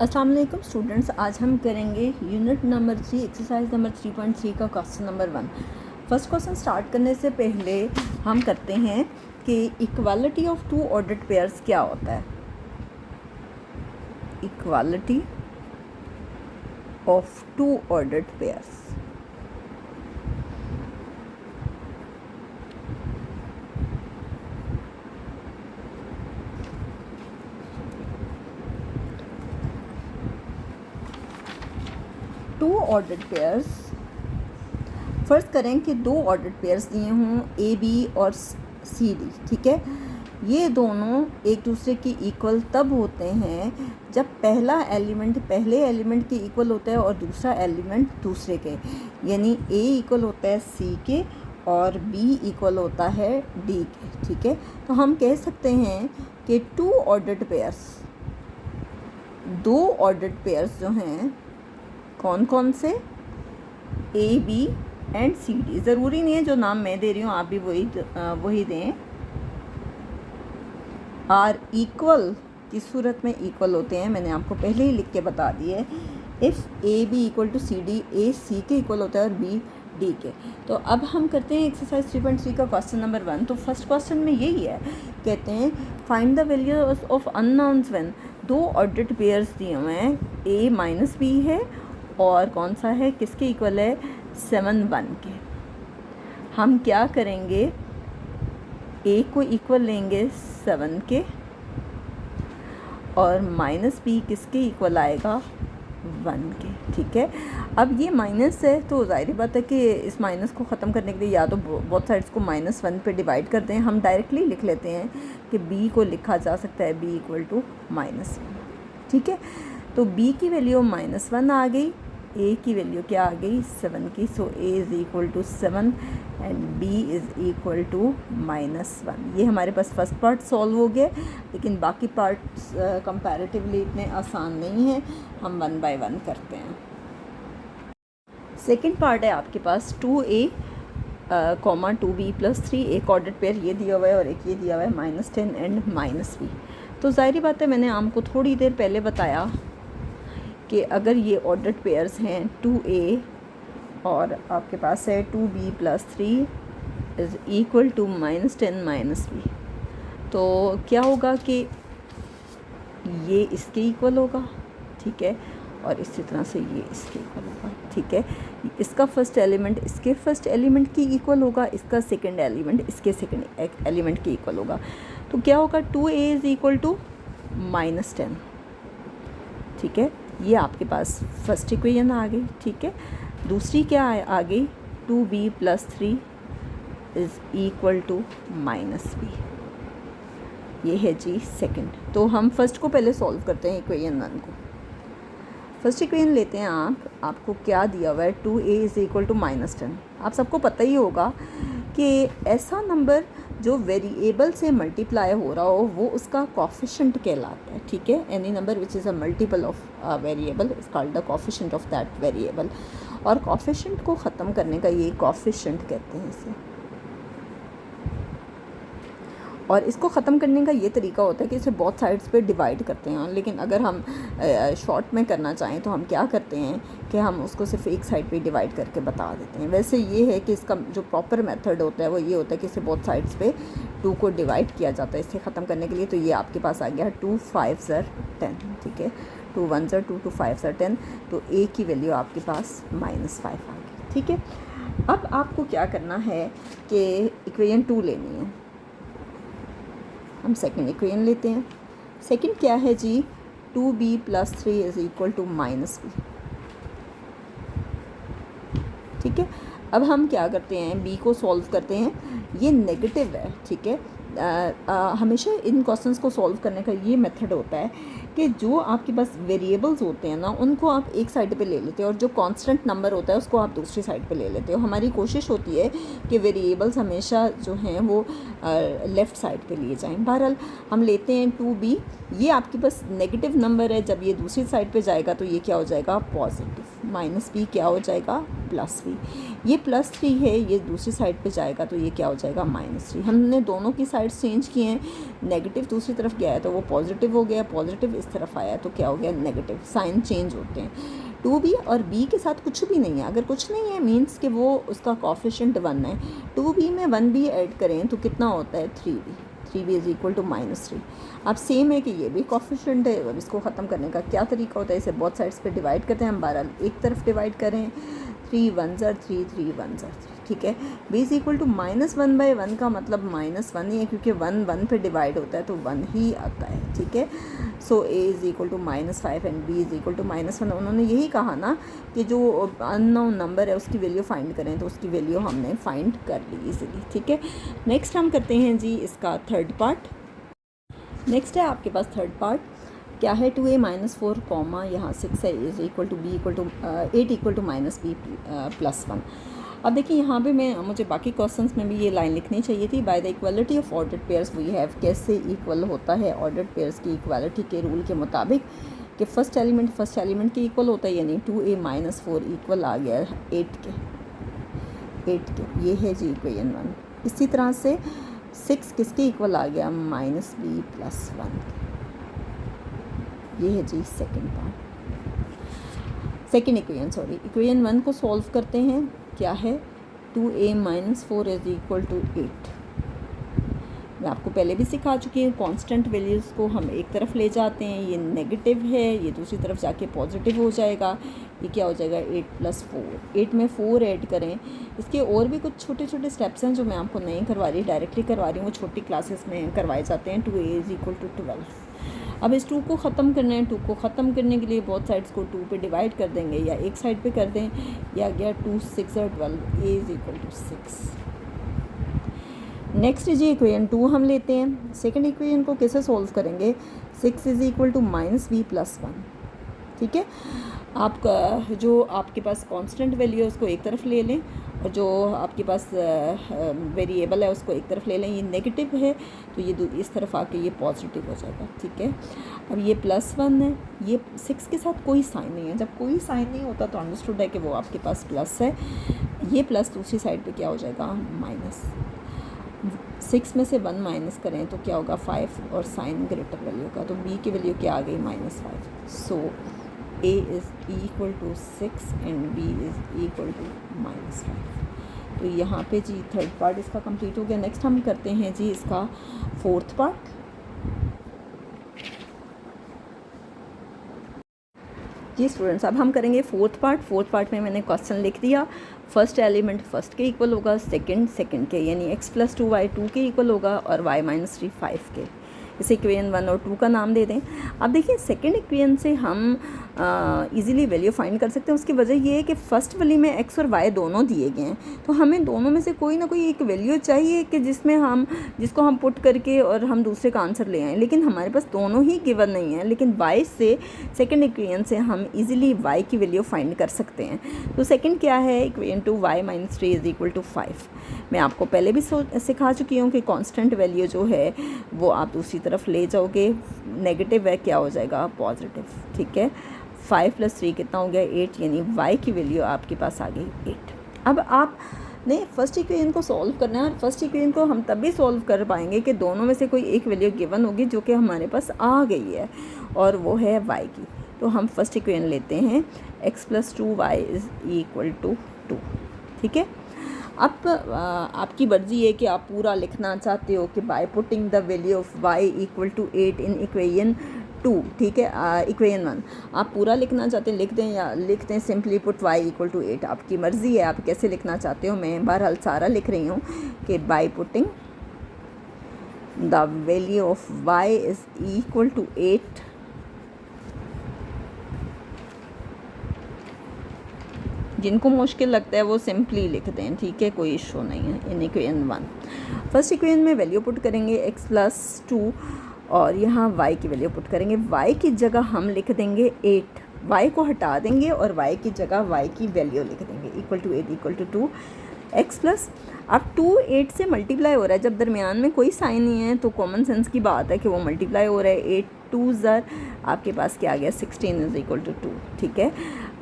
अस्सलाम वालेकुम स्टूडेंट्स, आज हम करेंगे यूनिट नंबर 3 एक्सरसाइज नंबर 3.3 का question number 1। First question start करने से पहले हम करते हैं कि equality of two ordered pairs क्या होता है। Equality of two ordered pairs. Two ordered pairs, first करें कि दो ऑर्डर्ड पेयर्स दिए हों ए बी और सी डी। ठीक है, ये दोनों एक दूसरे की इक्वल तब होते हैं जब पहला एलिमेंट पहले एलिमेंट के इक्वल होता है और दूसरा एलिमेंट दूसरे के, यानी ए इक्वल होता है सी के और बी इक्वल होता है डी के। ठीक है, तो हम कह सकते हैं कि टू ऑर्डर्ड पेयर्स, दो ऑर्डर्ड पेयर्स जो हैं कौन कौन से, A B and C D. ज़रूरी नहीं है जो नाम मैं दे रही हूँ आप भी वही दें। आर इक्वल की सूरत में इक्वल होते हैं, मैंने आपको पहले ही लिख के बता दी है। If A B equal to C D, A C के इक्वल होता है और बी डी के। तो अब हम करते हैं एक्सरसाइज 3.3 का क्वेश्चन नंबर 1। तो फर्स्ट क्वेश्चन में यही है, कहते हैं find the value of unknowns when दो ऑर्डर्ड पेयर्स दिए हुए हैं, ए माइनस बी है और कौन सा है, किसके इक्वल है, 7 1 के। हम क्या करेंगे, ए को इक्वल लेंगे 7 के और माइनस बी किसके इक्वल आएगा, 1 के। ठीक है, अब ये माइनस है तो जाहिर बात है कि इस माइनस को ख़त्म करने के लिए या तो बोथ साइड्स को -1 पे डिवाइड कर दें। हम डायरेक्टली लिख लेते हैं कि b को लिखा जा सकता है b इक्वल टू -1। ठीक है, तो b की वैल्यू -1 आ गई, a की वैल्यू क्या आ गई, 7 की। So a is equal to 7 and b is equal to -1। ये हमारे पास फर्स्ट पार्ट सॉल्व हो गया, लेकिन बाकी पार्ट्स कंपैरेटिवली इतने आसान नहीं हैं, हम 1 बाय 1 करते हैं। सेकंड पार्ट है आपके पास 2a, 2b + 3। एक ऑर्डर्ड पेयर ये दिया हुआ है और एक ये दिया हुआ है -10 एंड -b। तो ज़ाहिर बात है, मैंने आपको थोड़ी देर पहले बताया कि अगर ये ऑर्डर्ड पेयर्स हैं 2a और आपके पास है 2b + 3 is equal to -10 -b, तो क्या होगा कि ये इसके इक्वल होगा। ठीक है, और इसी तरह से ये इसके इक्वल होगा। ठीक है, इसका फर्स्ट एलिमेंट इसके फर्स्ट एलिमेंट की इक्वल होगा, इसका सेकंड एलिमेंट इसके सेकंड एलिमेंट की इक्वल होगा। तो क्या होगा, 2a इज़ इक्वल टू -10। ठीक है, ये आपके पास फर्स्ट इक्वेशन आ गई। ठीक है, दूसरी क्या आ गई, 2b + 3 is equal to -b। ये है जी सेकंड। तो हम फर्स्ट को पहले सॉल्व करते हैं, इक्वेशन 1 को। फर्स्ट इक्वेशन लेते हैं आपको क्या दिया हुआ है, 2a इज़ इक्वल टू -10। आप सबको पता ही होगा कि ऐसा नंबर जो वेरिएबल से मल्टीप्लाई हो रहा हो वो उसका कोफिशिएंट कहलाता है। ठीक है, any number which is a multiple of variable is called the coefficient of that variable. और कोफिशिएंट को ख़त्म करने का ये कोफिशिएंट कहते हैं इसे। और इसको ख़त्म करने का ये तरीका होता है कि इसे बहुत साइड्स पे डिवाइड करते हैं, लेकिन अगर हम शॉर्ट में करना चाहें तो हम क्या करते हैं कि हम उसको सिर्फ एक साइड पे डिवाइड करके बता देते हैं। वैसे ये है कि इसका जो प्रॉपर मेथड होता है वो ये होता है कि इसे बहुत साइड्स पे 2 को डिवाइड किया जाता है इसे ख़त्म करने के लिए। तो ये आपके पास आ गया 2 5 10। ठीक है, 2 1 2 2 5 10। तो a की वैल्यू आपके पास -5 आ गई। ठीक है, अब आपको क्या करना है कि इक्वेशन 2 लेनी है। हम सेकंड इक्वेशन लेते हैं। सेकंड क्या है जी, 2b + 3 is equal to -b। ठीक है, अब हम क्या करते हैं, b को सॉल्व करते हैं। ये नेगेटिव है। ठीक है, हमेशा इन क्वेश्चंस को सॉल्व करने का ये मेथड होता है कि जो आपके पास वेरिएबल्स होते हैं ना उनको आप एक साइड पे ले लेते हो और जो कांस्टेंट नंबर होता है उसको आप दूसरी साइड पे ले लेते हो। हमारी कोशिश होती है कि वेरिएबल्स हमेशा जो हैं वो लेफ़्ट साइड पे लिए जाएं। बहरहाल हम लेते हैं 2b, ये आपके पास नेगेटिव नंबर है, जब ये दूसरी साइड पे जाएगा तो ये क्या हो जाएगा, पॉजिटिव। माइनस बी क्या हो जाएगा +3। ये +3 है, ये दूसरी साइड पे जाएगा तो ये क्या हो जाएगा -3। हमने दोनों की साइड चेंज किए हैं, नेगेटिव दूसरी तरफ गया है तो वो पॉजिटिव हो गया, पॉजिटिव इस तरफ आया तो क्या हो गया नेगेटिव। साइन चेंज होते हैं। 2b और b के साथ कुछ भी नहीं है, अगर कुछ नहीं है मीन्स कि वो उसका कोफिशिएंट 1 है। 2b में 1b ऐड करें तो कितना होता है 3b। 3b is equal to -3। अब सेम है कि ये भी कोफिशिएंट है। अब इसको ख़त्म करने का क्या तरीका होता है, इसे बहुत साइड्स पे डिवाइड करते हैं हम। 12 एक तरफ डिवाइड करें, 3 1 ज़र 3, 3 1 ज़र 3, ठीक है। b इज़ इक्वल टू -1/1 का मतलब -1 ही है, क्योंकि 1 1 पे डिवाइड होता है तो 1 ही आता है, ठीक है। So a is equal to -5 and b is equal to -1। उन्होंने यही कहा ना कि जो अननोन नंबर है उसकी वैल्यू फाइंड करें, तो उसकी वैल्यू हमने फाइंड कर ली इजीली, ठीक है। नेक्स्ट हम करते हैं जी इसका थर्ड पार्ट। नेक्स्ट है आपके पास थर्ड पार्ट क्या है, 2a -4 कॉमा यहाँ 6 है is equal to b equal to 8 equal to -b +1। अब देखिए यहाँ पे मुझे बाकी क्वेश्चंस में भी ये लाइन लिखनी चाहिए थी। By the equality of ordered pairs we have, कैसे इक्वल होता है ऑर्डर्ड पेयर्स की इक्वालिटी के रूल के मुताबिक कि फर्स्ट एलिमेंट के इक्वल होता है, यानी 2a -4 इक्वल आ गया 8 के। ये है जी इक्वेशन 1। इसी तरह से 6 किसके इक्वल आ गया -b +1। ये है जी सेकेंड इक्वेशन। इक्वेशन 1 को सॉल्व करते हैं। क्या है 2a -4 इज़ इक्वल टू 8। मैं आपको पहले भी सिखा चुकी हूँ, कांस्टेंट वैल्यूज़ को हम एक तरफ ले जाते हैं, ये नेगेटिव है, ये दूसरी तरफ जाके पॉजिटिव हो जाएगा। ये क्या हो जाएगा 8 + 4। 8 में 4 ऐड करें। इसके और भी कुछ छोटे छोटे स्टेप्स हैं जो मैं आपको नहीं करवा रही, डायरेक्टली करवा रही हूँ, वो छोटी क्लासेस में करवाए जाते हैं। 2a is equal to 12। अब इस 2 को ख़त्म करना है। 2 को ख़त्म करने के लिए बहुत साइड्स को 2 पे डिवाइड कर देंगे, या एक साइड पे कर दें, या गया 2 6 और 12, a is equal to 6। Next जी इक्वेशन 2 हम लेते हैं। सेकंड इक्वेशन को कैसे सॉल्व करेंगे, 6 इज़ इक्वल टू -b +1, ठीक है। आपका जो आपके पास कांस्टेंट वैल्यू है उसको एक तरफ ले लें, और जो आपके पास वेरिएबल है उसको एक तरफ ले लें। ये नेगेटिव है तो ये इस तरफ आके ये पॉजिटिव हो जाएगा, ठीक है। अब ये +1 है, ये 6 के साथ कोई साइन नहीं है। जब कोई साइन नहीं होता तो अंडरस्टूड है कि वो आपके पास प्लस है। ये प्लस दूसरी साइड पे क्या हो जाएगा माइनस। 6 में से 1 माइनस करें तो क्या होगा 5, और साइन ग्रेटर वैल्यू का, तो b की वैल्यू क्या आ गई -5। So a is equal to 6 and b is equal to -5। तो यहाँ पे जी थर्ड पार्ट इसका कंप्लीट हो गया। नेक्स्ट हम करते हैं जी इसका फोर्थ पार्ट। जी स्टूडेंट्स, अब हम करेंगे फोर्थ पार्ट में मैंने क्वेश्चन लिख दिया। फर्स्ट एलिमेंट फर्स्ट के इक्वल होगा, सेकंड के, यानी x + 2y 2 के इक्वल होगा, और y - 3 5 के। इसे इक्वेशन 1 और 2 का नाम दे दें। अब देखिए सेकंड इक्वेशन से हम इजीली वैल्यू फाइंड कर सकते हैं। उसकी वजह ये है कि फ़र्स्ट वाली में x और y दोनों दिए गए हैं, तो हमें दोनों में से कोई ना कोई एक वैल्यू चाहिए कि जिसको हम पुट करके और हम दूसरे का आंसर ले आएँ। लेकिन हमारे पास दोनों ही गिवन नहीं है, लेकिन y से सेकंड इक्वेशन से हम इजीली y की वैल्यू फाइंड कर सकते हैं। तो सेकंड क्या है, equation 2 y - 3 is equal to 5। मैं आपको पहले भी सिखा चुकी हूँ कि कांस्टेंट वैल्यू जो है वो आप दूसरी तरफ ले जाओगे, नेगेटिव है क्या हो जाएगा पॉजिटिव, ठीक है। 5 + 3 कितना हो गया 8, यानी y की वैल्यू आपके पास आ गई 8। अब आप ने फर्स्ट इक्वेशन को सॉल्व करना है, और फर्स्ट इक्वेशन को हम तभी सॉल्व कर पाएंगे कि दोनों में से कोई एक वैल्यू गिवन होगी जो कि हमारे पास आ गई है, और वो है y की। तो हम फर्स्ट इक्वेशन लेते हैं, x + 2y is equal to 2, ठीक है। अब आपकी मर्ज़ी है कि आप पूरा लिखना चाहते हो कि by putting the value of y equal to 8 in equation 2, ठीक है। इक्वेशन 1 आप पूरा लिखना चाहते हैं लिख दें, या लिख दें simply put y equal to 8, आपकी मर्ज़ी है आप कैसे लिखना चाहते हो। मैं बहरहाल सारा लिख रही हूँ कि by putting the value of y is equal to 8 जिनको मुश्किल लगता है वो सिंपली लिख दें, ठीक है, कोई इशू नहीं है। इन इक्वेशन 1 फर्स्ट इक्वेशन में वैल्यू पुट करेंगे x + 2, और यहाँ y की वैल्यू पुट करेंगे। y की जगह हम लिख देंगे 8, y को हटा देंगे और y की जगह y की वैल्यू लिख देंगे equal to 8 equal to 2 x plus. अब 2 8 से मल्टीप्लाई हो रहा है, जब दरमियान में कोई साइन नहीं है तो कॉमन सेंस की बात है कि वो मल्टीप्लाई हो रहा है। 8 2 ज़र आपके पास क्या आ गया 16 इज़ इक्वल टू 2, ठीक है।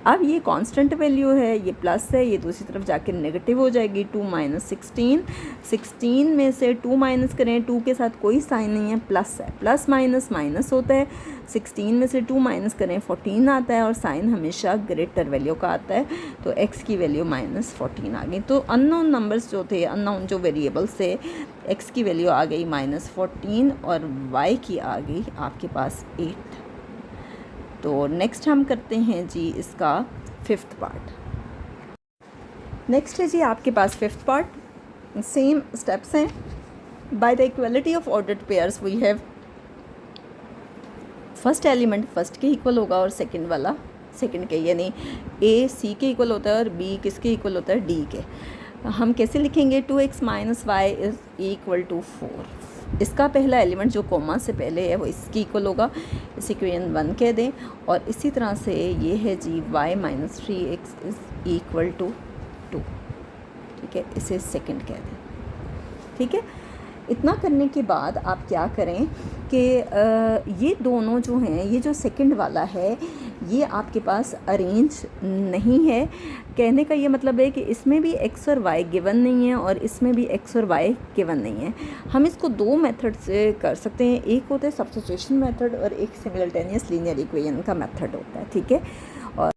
अब ये कांस्टेंट वैल्यू है, ये प्लस है, ये दूसरी तरफ जाके नेगेटिव हो जाएगी। 2 माइनस 16, 16 में से 2 माइनस करें, 2 के साथ कोई साइन नहीं है, प्लस है, प्लस माइनस माइनस होता है। 16 में से 2 माइनस करें 14 आता है, और साइन हमेशा ग्रेटर वैल्यू का आता है, तो x की वैल्यू -14 आ गई। तो अननोन नंबर्स जो थे, अननोन जो वेरिएबल्स थे, x की वैल्यू आ गई -14 और y की आ गई आपके पास 8। तो नेक्स्ट हम करते हैं जी इसका 5th पार्ट। नेक्स्ट है जी आपके पास 5th पार्ट। सेम स्टेप्स हैं। By the equality of ordered pairs we have first element first के इक्वल होगा और सेकंड वाला सेकंड के, यानी ए सी के इक्वल होता है और बी किसके इक्वल होता है, डी के। हम कैसे लिखेंगे, 2x minus Y is equal to 4। इसका पहला एलिमेंट जो कॉमा से पहले है वो इसके इक्वल होगा, इस इक्वेशन 1 कह दें। और इसी तरह से ये है जी y minus 3x is equal to 2, ठीक है, इसे सेकंड कह दें, ठीक है। इतना करने के बाद आप क्या करें कि ये दोनों जो हैं, ये जो सेकंड वाला है ये आपके पास अरेंज नहीं है। कहने का ये मतलब है कि इसमें भी x और y गिवन नहीं है और इसमें भी x और y गिवन नहीं है। हम इसको दो मेथड से कर सकते हैं, एक होता है सब्स्टिट्यूशन मेथड और एक सिमिलटेनियस लीनियर इक्वेशन का मेथड होता है, ठीक है। और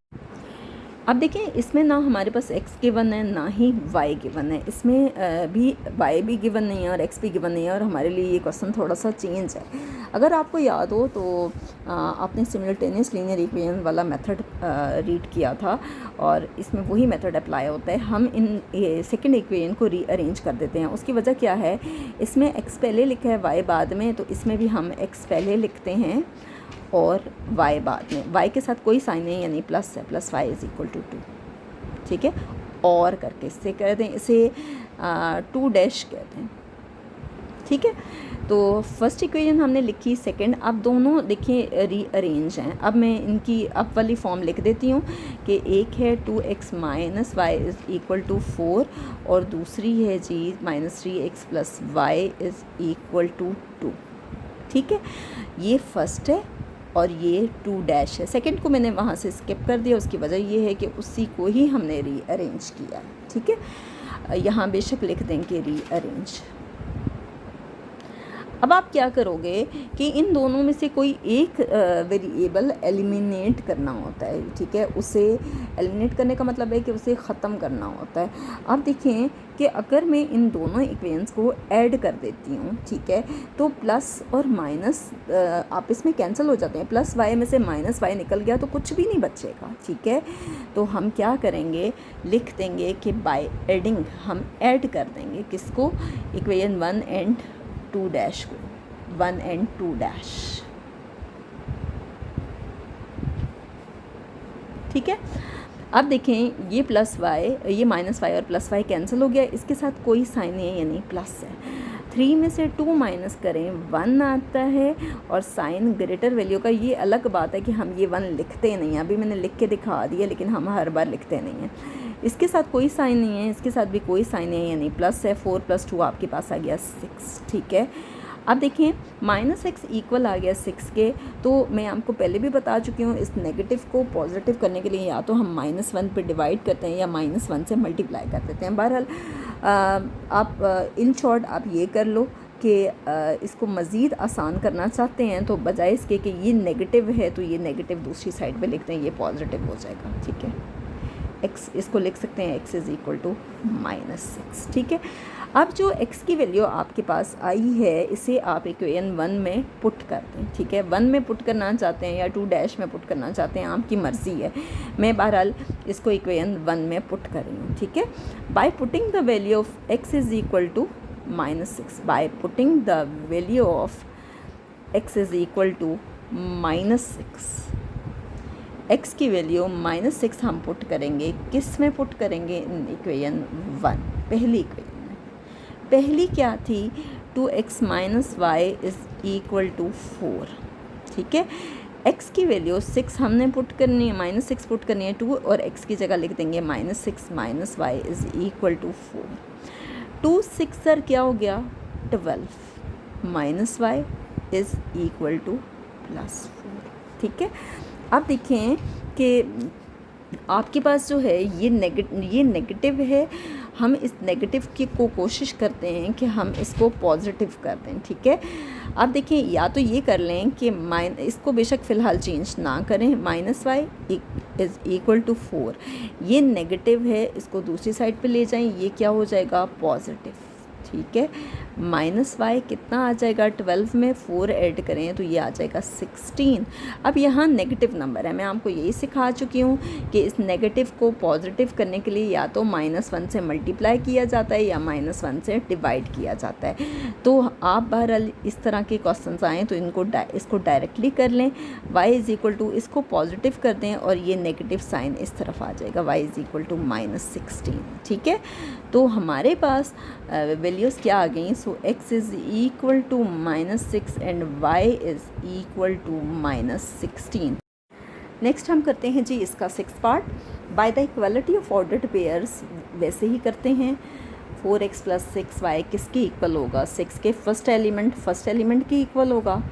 अब देखिए इसमें ना हमारे पास x गिवन है ना ही y गिवन है, इसमें भी y भी गिवन नहीं है और x भी गिवन नहीं है, और हमारे लिए ये क्वेश्चन थोड़ा सा चेंज है। अगर आपको याद हो तो आपने सिमिलटेनियस लीनियर इक्वेशन वाला मेथड रीड किया था और इसमें वही मेथड अप्लाई होता है। हम इन सेकंड इक्वेशन को रीअरेंज कर देते हैं। उसकी वजह क्या है, इसमें x पहले लिखा है y बाद में, तो इसमें भी हम x पहले लिखते हैं और y बाद में। y के साथ कोई साइन नहीं, यानी प्लस है, plus y is equal to 2, ठीक है। और करके इससे कह दें, इसे 2 डैश कहते हैं, ठीक है। तो फर्स्ट इक्वेशन हमने लिखी, सेकंड। अब दोनों देखिए रीअरेंज हैं। अब मैं इनकी अप वाली फॉर्म लिख देती हूँ कि एक है 2x minus Y is equal to 4 और दूसरी है जी -3x plus Y is equal to 2, ठीक है। ये फर्स्ट है और ये 2 डैश है। सेकंड को मैंने वहाँ से स्किप कर दिया, उसकी वजह ये है कि उसी को ही हमने रीअरेंज किया, ठीक है। यहाँ बेशक लिख देंगे रीअरेंज। अब आप क्या करोगे कि इन दोनों में से कोई एक वेरिएबल एलिमिनेट करना होता है, ठीक है। उसे एलिमिनेट करने का मतलब है कि उसे ख़त्म करना होता है। अब देखें कि अगर मैं इन दोनों इक्वेशंस को ऐड कर देती हूँ, ठीक है, तो प्लस और माइनस आपस में कैंसिल हो जाते हैं। प्लस वाई में से माइनस वाई निकल गया तो कुछ भी नहीं बचेगा, ठीक है। तो हम क्या करेंगे, लिख देंगे कि बाय एडिंग हम ऐड कर देंगे किसको, इक्वेशन 1 एंड 2 डैश को, 1 एंड 2 डैश, ठीक है। अब देखें ये प्लस वाई, ये माइनस वाई और प्लस वाई कैंसिल हो गया, इसके साथ कोई साइन नहीं है यानी प्लस है। 3 में से 2 माइनस करें 1 आता है, और साइन ग्रेटर वैल्यू का ये अलग बात है कि हम ये 1 लिखते नहीं हैं। अभी मैंने लिख के दिखा दिया, लेकिन हम हर बार लिखते नहीं हैं। इसके साथ कोई साइन नहीं है, इसके साथ भी कोई साइन नहीं है, यानी प्लस है। 4 + 2 आपके पास आ गया 6, ठीक है। अब देखिए -x इक्वल आ गया 6 के। तो मैं आपको पहले भी बता चुकी हूँ, इस नेगेटिव को पॉजिटिव करने के लिए या तो हम -1 पे डिवाइड करते हैं या -1 से मल्टीप्लाई कर देते हैं। बहरहाल आप इन शॉर्ट आप ये कर लो कि इसको मज़ीद आसान करना चाहते हैं तो बजाय इसके कि ये नेगेटिव है तो ये नेगेटिव दूसरी साइड पे लिखते हैं, ये पॉजिटिव हो जाएगा, ठीक है। x इसको लिख सकते हैं x इज़ इक्वल टू -6, ठीक है। अब जो x की वैल्यू आपके पास आई है इसे आप इक्वेशन 1 में पुट कर दें, ठीक है। 1 में पुट करना चाहते हैं या 2 डैश में पुट करना चाहते हैं, आपकी मर्ज़ी है। मैं बहरहाल इसको इक्वेशन 1 में पुट कर रही हूँ, ठीक है। By putting the value of x is equal to -6, by putting the value of x is equal to -6, x की वैल्यू -6 हम पुट करेंगे, किस में पुट करेंगे, इक्वेशन 1, पहली इक्वेशन में। पहली क्या थी, 2x minus Y is equal to 4, ठीक है। x की वैल्यू 6 हमने पुट करनी है, -6 पुट करनी है, 2 और x की जगह लिख देंगे -6 minus Y is equal to 4। 2 6 सर क्या हो गया 12, minus Y is equal to +4, ठीक है। अब देखें कि आपके पास जो है ये नेगेटिव है, हम इस नेगेटिव की को कोशिश करते हैं कि हम इसको पॉजिटिव कर दें, ठीक है। अब देखिए, या तो ये कर लें कि इसको बेशक फ़िलहाल चेंज ना करें, -y इज़ इक्वल टू 4, ये नेगेटिव है, इसको दूसरी साइड पे ले जाएं, ये क्या हो जाएगा, पॉजिटिव, ठीक है। -y कितना आ जाएगा, 12 में 4 ऐड करें तो ये आ जाएगा 16। अब यहाँ नेगेटिव नंबर है, मैं आपको यही सिखा चुकी हूँ कि इस नेगेटिव को पॉजिटिव करने के लिए या तो -1 से मल्टीप्लाई किया जाता है या -1 से डिवाइड किया जाता है। तो आप बहरहाल इस तरह के क्वेश्चन आएँ तो इसको डायरेक्टली कर लें, y इज़ इक्वल टू, इसको पॉजिटिव कर दें और ये नेगेटिव साइन इस तरफ आ जाएगा, y इज़ इक्वल टू -16, ठीक है। तो हमारे पास वैल्यूज़ क्या आ गई, so x is equal to -6 and y is equal to -16। Next हम करते हैं जी इसका 6th part, by the equality of ordered pairs. वैसे ही करते हैं, 4x + 6y किसके इक्वल होगा, 6 के फर्स्ट एलिमेंट के इक्वल होगा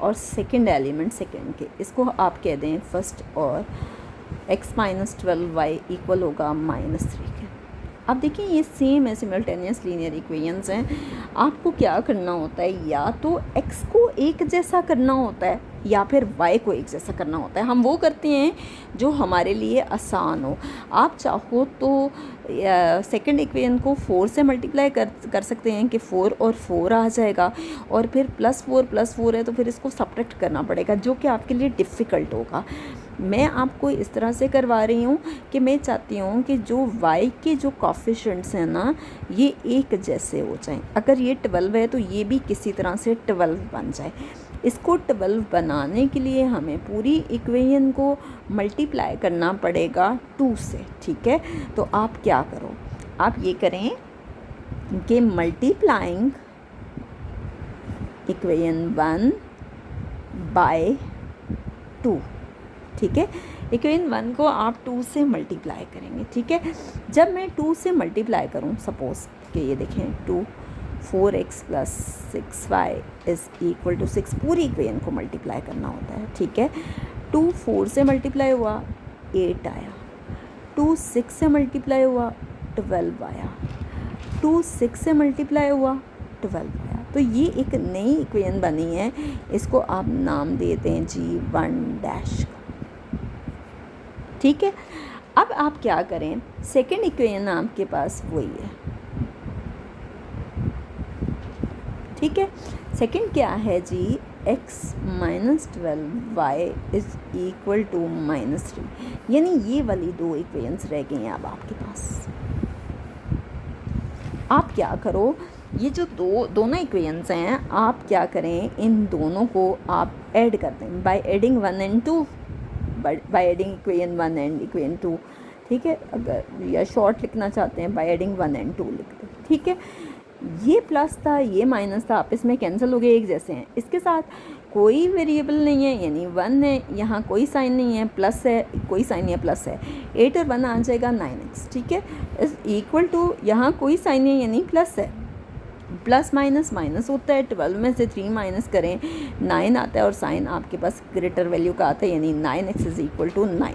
और सेकंड एलिमेंट सेकंड के, इसको आप कह दें फर्स्ट, और x - 12y इक्वल होगा -3 के। अब देखिए ये सेम है, सिमल्टेनियस लीनियर इक्वेशंस हैं। आपको क्या करना होता है, या तो x को एक जैसा करना होता है या फिर y को एक जैसा करना होता है। हम वो करते हैं जो हमारे लिए आसान हो। आप चाहो तो सेकंड इक्वेशन को 4 से मल्टीप्लाई कर सकते हैं कि 4 और 4 आ जाएगा, और फिर +4 है तो फिर इसको सब्ट्रैक्ट करना पड़ेगा, जो कि आपके लिए डिफ़िकल्ट होगा। मैं आपको इस तरह से करवा रही हूँ कि मैं चाहती हूँ कि जो y के जो कोफिशिएंट्स हैं ना, ये एक जैसे हो जाएं। अगर ये 12 है तो ये भी किसी तरह से 12 बन जाए। इसको 12 बनाने के लिए हमें पूरी इक्वेशन को मल्टीप्लाई करना पड़ेगा 2 से, ठीक है। तो आप क्या करो, आप ये करें कि मल्टीप्लाइंग इक्वेशन 1 बाय 2, ठीक है। इक्वेशन 1 को आप 2 से मल्टीप्लाई करेंगे, ठीक है। जब मैं 2 से मल्टीप्लाई करूं, सपोज़ कि ये देखें 4x + 6y is equal to 6, पूरी इक्वेशन को मल्टीप्लाई करना होता है, ठीक है। 2 4 से मल्टीप्लाई हुआ 8 आया, 2 6 से मल्टीप्लाई हुआ 12 आया, 2 6 से मल्टीप्लाई हुआ 12 आया। तो ये एक नई इक्वेशन बनी है, इसको आप नाम दे दें जी 1 का, ठीक है। अब आप क्या करें, सेकंड इक्वेशन आपके पास वही है, ठीक है। सेकंड क्या है जी, x - 12y is equal to -3, यानी ये वाली 2 इक्वेशंस रह गई हैं अब आपके पास। आप क्या करो, ये जो दोनों इक्वेशंस हैं, आप क्या करें, इन दोनों को आप ऐड कर दें by adding 1 and 2, by adding equation 1 and equation 2, ठीक है। अगर या शॉर्ट लिखना चाहते हैं, बाय एडिंग 1 and 2 लिख दें, ठीक है। ये प्लस था, ये माइनस था, आपस में कैंसिल हो गए, एक जैसे हैं। इसके साथ कोई वेरिएबल नहीं है, यानी 1 है, यहाँ कोई साइन नहीं है, प्लस है, कोई साइन नहीं है, प्लस है, 8 और 1 आ जाएगा 9x, ठीक है। इज़ इक्वल टू, यहाँ कोई साइन नहीं है यानी प्लस है, प्लस माइनस माइनस होता है, 12 में से 3 माइनस करें 9 आता है, और साइन आपके पास ग्रेटर वैल्यू का आता है, यानी 9x इज़ इक्वल टू 9।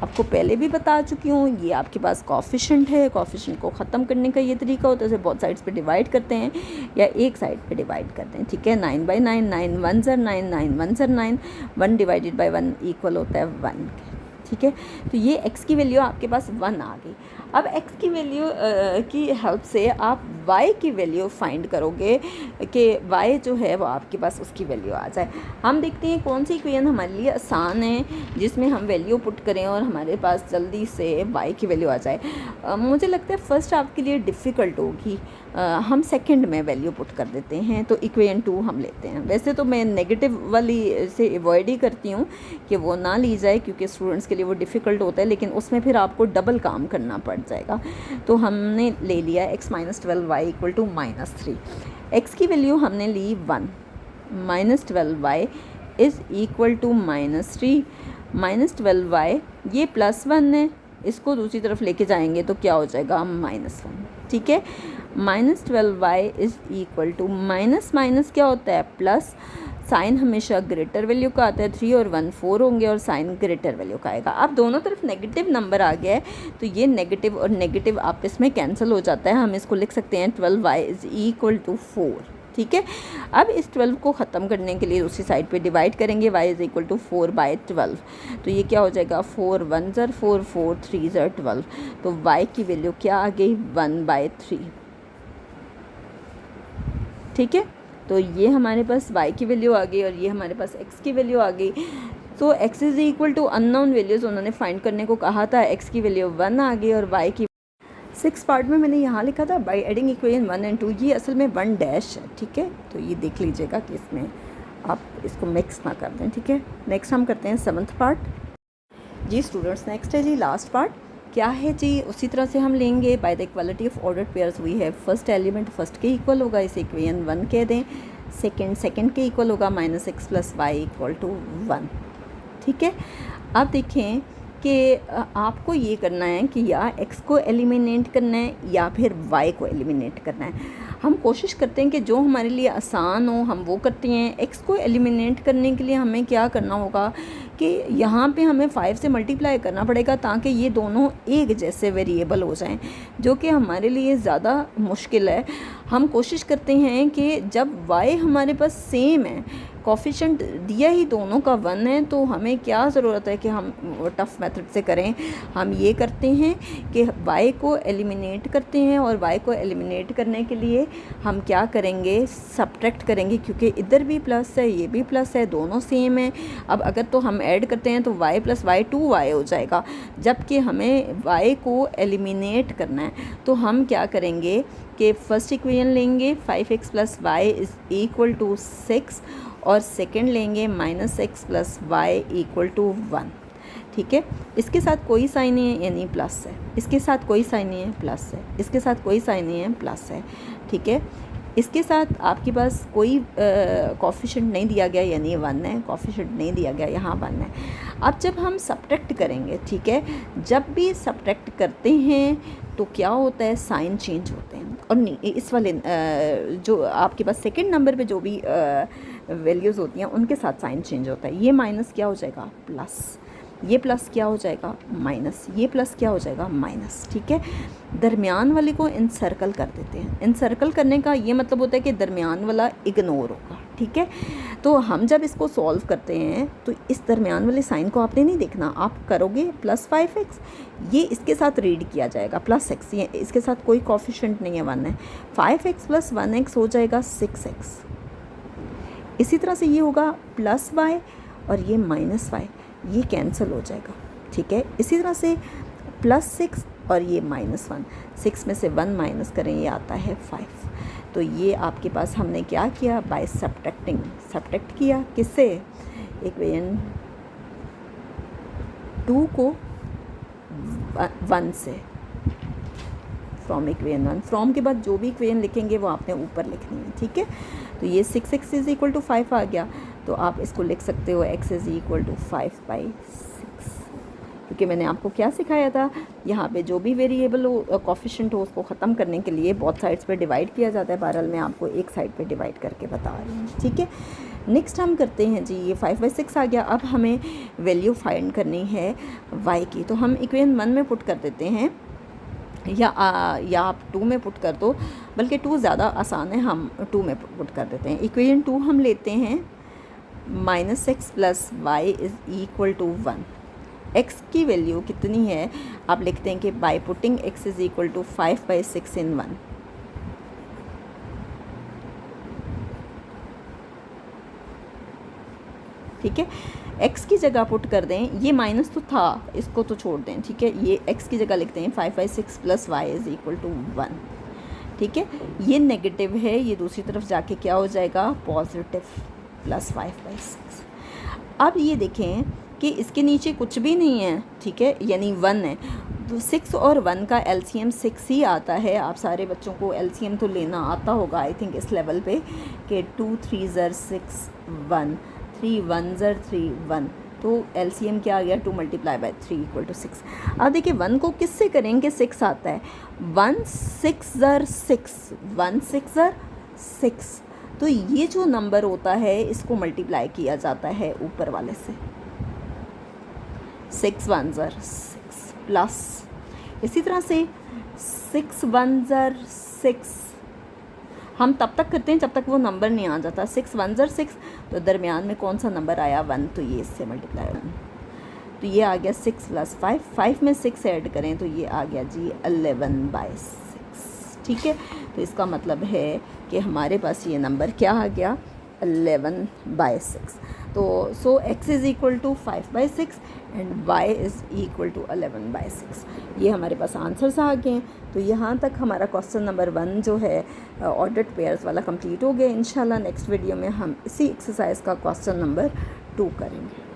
आपको पहले भी बता चुकी हूँ, ये आपके पास कोफिशिएंट है। कोफिशिएंट को ख़त्म करने का ये तरीका होता है, जैसे बहुत साइड्स पे डिवाइड करते हैं या एक साइड पे डिवाइड करते हैं, ठीक है। 9/9, 9 1 ज़र 9, 9 1 ज़र 9, 1 डिवाइडेड बाई 1 इक्वल होता है 1, ठीक है। तो ये x की वैल्यू आपके पास 1 आ गई। अब x की वैल्यू की हेल्प से आप y की वैल्यू फाइंड करोगे कि y जो है वो आपके पास उसकी वैल्यू आ जाए। हम देखते हैं कौन सी इक्वेशन हमारे लिए आसान है जिसमें हम वैल्यू पुट करें और हमारे पास जल्दी से y की वैल्यू आ जाए। मुझे लगता है फर्स्ट आपके लिए डिफ़िकल्ट होगी, हम सेकंड में वैल्यू पुट कर देते हैं, तो इक्वेशन 2 हम लेते हैं। वैसे तो मैं नेगेटिव वाली से अवॉइड ही करती हूँ कि वो ना ली जाए, क्योंकि स्टूडेंट्स के लिए वो डिफ़िकल्ट होता है, लेकिन उसमें फिर आपको डबल काम करना पड़ जाएगा। तो हमने ले लिया x - 12y equal to -3, x की वैल्यू हमने ली 1, -12y is equal to -3, -12y ये +1 है, इसको दूसरी तरफ लेके जाएंगे तो क्या हो जाएगा -1, ठीक है। -12y is equal to minus minus क्या होता है प्लस, साइन हमेशा ग्रेटर वैल्यू का आता है, 3 और 1 4 होंगे और साइन ग्रेटर वैल्यू का आएगा। अब दोनों तरफ नेगेटिव नंबर आ गया है तो ये नेगेटिव और नेगेटिव आपस में कैंसिल हो जाता है। हम इसको लिख सकते हैं 12y इज़ इक्वल टू 4। ठीक है, अब इस 12 को ख़त्म करने के लिए दूसरी साइड पे डिवाइड करेंगे, y इज़ इक्वल टू 4/12। तो ये क्या हो जाएगा, 4 1 ज़र 4 4 3 ज़र 12। तो y की वैल्यू क्या आ गई, 1/3। ठीक है, तो ये हमारे पास y की वैल्यू आ गई और ये हमारे पास x की वैल्यू आ गई। तो x is equal to unknown values उन्होंने फाइंड करने को कहा था, x की वैल्यू 1 आ गई और y की 6 पार्ट में मैंने यहाँ लिखा था बाई एडिंग इक्वेशन 1 एंड 2, ये असल में 1 डैश है। ठीक है, तो ये देख लीजिएगा कि इसमें आप इसको मिक्स ना कर दें। ठीक है, नेक्स्ट हम करते हैं 7th पार्ट। जी स्टूडेंट्स, नेक्स्ट है जी लास्ट पार्ट। क्या है जी, उसी तरह से हम लेंगे by the equality of ordered pairs we have first element first के इक्वल होगा, इसे इक्वेशन 1 कह दें। सेकंड के इक्वल होगा, -x + y इक्वल टू 1। ठीक है, अब देखें कि आपको ये करना है कि या x को एलिमिनेट करना है या फिर y को एलिमिनेट करना है। हम कोशिश करते हैं कि जो हमारे लिए आसान हो हम वो करते हैं। x को एलिमिनेट करने के लिए हमें क्या करना होगा कि यहाँ पे हमें 5 से मल्टीप्लाई करना पड़ेगा ताकि ये दोनों एक जैसे वेरिएबल हो जाएं, जो कि हमारे लिए ज़्यादा मुश्किल है। हम कोशिश करते हैं कि जब y हमारे पास सेम है, कोफिशिएंट दिया ही दोनों का 1 है, तो हमें क्या ज़रूरत है कि हम टफ़ मेथड से करें। हम ये करते हैं कि y को एलिमिनेट करते हैं और y को एलिमिनेट करने के लिए हम क्या करेंगे, सब्ट्रैक्ट करेंगे, क्योंकि इधर भी प्लस है ये भी प्लस है, दोनों सेम है। अब अगर तो हम ऐड करते हैं तो y + y 2y हो जाएगा, जबकि हमें y को एलिमिनेट करना है। तो हम क्या करेंगे कि फर्स्ट इक्वेशन लेंगे 5x + y is equal to 6 और सेकंड लेंगे -x + y इक्वल टू 1। ठीक है, इसके साथ कोई साइन नहीं है यानी प्लस है, इसके साथ कोई साइन नहीं है प्लस है, इसके साथ कोई साइन नहीं है प्लस है। ठीक है, इसके साथ आपके पास कोई कोफिशिएंट नहीं दिया गया यानी 1 है, कोफिशिएंट नहीं दिया गया यहाँ 1 है। अब जब हम सब्ट्रैक्ट करेंगे, ठीक है, जब भी सब्ट्रैक्ट करते हैं तो क्या होता है, साइन चेंज होते हैं। और इस वाले जो आपके पास सेकंड नंबर पे जो भी वैल्यूज़ होती हैं उनके साथ साइन चेंज होता है। ये माइनस क्या हो जाएगा, प्लस, ये प्लस क्या हो जाएगा, माइनस, ये प्लस क्या हो जाएगा, माइनस। ठीक है, दरमियान वाले को इनसर्कल कर देते हैं। इनसर्कल करने का ये मतलब होता है कि दरमियान वाला इग्नोर होगा। ठीक है, तो हम जब इसको सॉल्व करते हैं तो इस दरमियान वाले साइन को आपने नहीं देखना, आप करोगे +5x, ये इसके साथ रीड किया जाएगा +x, ये इसके साथ कोई कोफिशिएंट नहीं है, 1 है। 5x + 1x हो जाएगा 6x। इसी तरह से ये होगा +y और ये -y, ये कैंसिल हो जाएगा। ठीक है, इसी तरह से +6 और ये -1, 6 में से 1 माइनस करें ये आता है 5। तो ये आपके पास हमने क्या किया, बाय सब्ट्रैक्टिंग, सब्ट्रैक्ट किया किससे, इक्वेशन 2 को 1 से, फ्रॉम इक्वेशन 1। फ्रॉम के बाद जो भी इक्वेशन लिखेंगे वो आपने ऊपर लिखनी है। ठीक है, तो ये 6x इज़ इक्वल टू 5 आ गया, तो आप इसको लिख सकते हो x इज़ इक्वल टू 5/6, क्योंकि मैंने आपको क्या सिखाया था, यहाँ पे जो भी वेरिएबल हो, कोफिशिएंट हो, उसको ख़त्म करने के लिए बहुत साइड्स पे डिवाइड किया जाता है। बहरहाल मैं आपको एक साइड पे डिवाइड करके बता रही हूँ। ठीक है, नेक्स्ट हम करते हैं जी, ये 5/6 आ गया। अब हमें वैल्यू फाइंड करनी है y की, तो हम इक्वेशन 1 में पुट कर देते हैं, या आप 2 में पुट कर दो, बल्कि 2 ज़्यादा आसान है, हम 2 में पुट कर देते हैं। इक्वेशन 2 हम लेते हैं, -x + y is equal to 1। x की वैल्यू कितनी है, आप लिखते हैं कि by putting x is equal to 5/6 in 1। ठीक है, x की जगह पुट कर दें, ये माइनस तो था, इसको तो छोड़ दें। ठीक है, ये x की जगह लिखते हैं 5/6 + y इज़ इक्वल टू 1। ठीक है, ये नेगेटिव है, ये दूसरी तरफ जाके क्या हो जाएगा, पॉजिटिव, +5/6। अब ये देखें कि इसके नीचे कुछ भी नहीं है। ठीक है, यानी 1 है, तो 6 और 1 का एलसीएम 6 ही आता है। आप सारे बच्चों को एलसीएम तो लेना आता होगा आई थिंक इस लेवल पे, कि 2 3 ज़र 6 1, 3 1 ज़र 3 1, तो एलसीएम क्या आ गया, 2 × 3 इक्वल टू 6। अब देखिए 1 को किससे करेंगे, 6 आता है, 1 6 ज़र 6, 1 6 ज़र 6, तो तो ये जो नंबर होता है इसको मल्टीप्लाई किया जाता है ऊपर वाले से, 6 1 6 प्लस, इसी तरह से 6 1 6 हम तब तक करते हैं जब तक वो नंबर नहीं आ जाता। 6 1 6, तो दरमियान में कौन सा नंबर आया 1, तो ये इससे मल्टीप्लाई 1, तो ये आ गया 6 + 5, 5 में 6 ऐड करें तो ये आ गया जी 11/6। ठीक है, तो इसका मतलब है कि हमारे पास ये नंबर क्या आ गया 11/6। तो सो x = 5/6 एंड y = 11/6। ये हमारे पास आंसर्स आ गए हैं। तो यहाँ तक हमारा क्वेश्चन नंबर 1 जो है ऑर्डर्ड पेयर्स वाला कंप्लीट हो गया। इंशाल्लाह नेक्स्ट वीडियो में हम इसी एक्सरसाइज का क्वेश्चन नंबर 2 करेंगे।